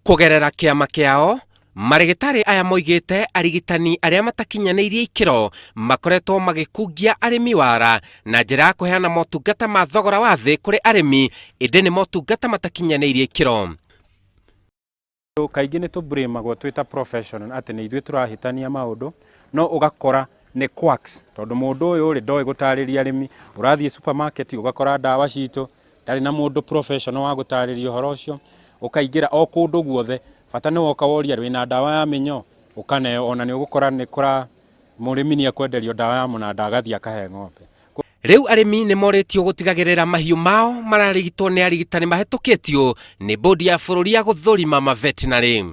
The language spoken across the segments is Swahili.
Kugerera kiama kiao marigitari aya moigite arigitani aria matakinyanirie ikiro makoretwo magikungia arimi wara na njira ya kuheana motungata ma thogora wa thi kuri arimi indi ni motungata matakinyanirie ikiro. Kaingĩ nĩ tũbrimagwo twĩta professional atĩ nĩ ithuĩ tũrahĩtania maũndũ no ũgakora nĩ quacks tondũ mũndũ ũyũ rĩ ndoĩ gũtarĩria arĩmi. Ũrathiĩ supermarket ũgakora ndawa citũ ndarĩ na mũndũ professional wa gũtarĩria ũhoro ũcio. Ũkaingĩra o kũndũ guothe bata nĩ woka woria wĩna ndawa ya mĩnyoo ũkaneo, ona nĩ ũgũkora nĩ kũra mũrĩmi nĩ ekwenderio ndawa ya mũnanda agathiĩ akahe ng'ombe. Riu arimi ni moretio gutigagirira mahiu mao mararigitwo ni arigitani mahetũkĩtio ni bodi ya bũrũri ya gũthũrima mavetinary.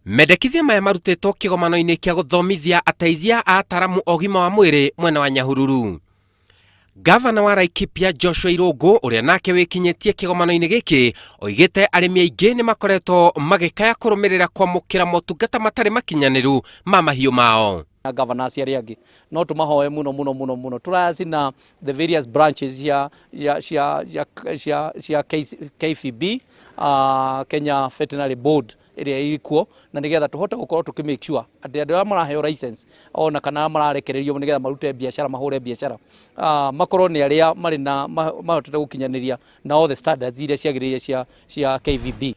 Mendekithia maya marutĩtwo kĩgomano-inĩ kĩa gũthomithia ateithia a ataramu ogima wa mwĩrĩ mwena wa Nyahururu. Gavana wa Laikipia Joshua Irungu uria nake wikinyetie kĩgomano-inĩ gĩkĩ oigĩte arĩmi aingĩ ni makoretwo magĩkaya kũrũmĩrĩra kwamũkĩra motungata matarĩ makinyaniru ma mahiu mao. Governor aria angi no tumahoe muno turacina the various branches ya KFB Kenya Veterinary Board iria irikuo na nigetha tuhote gukorwo tukimake sure ati andu aria maraheo license ona kana mararekererio nigetha marute biashara mahure biashara makorwo ni aria mari na mahotete gukinyaniria na all the standards iria ciagiriire cia KVB.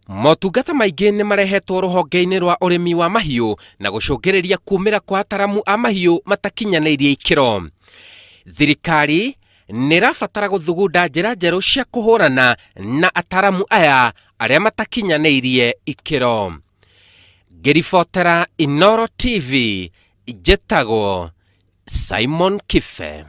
Motungata maingĩ nĩ marehetwo rũhonge-inĩ rwa ũrĩmi wa mahiũ na gũcũngĩrĩria kumĩra kwa ataramu a mahiũ matakinyanĩirie ikĩro. Thirikari nĩ ĩrabatara gũthugunda njĩra njerũ cia kũhũrana na ataramu aya arĩa matakinyanĩirie ikĩro. Ngĩribotera Inooro TV, njĩtagwo Simon Kibe.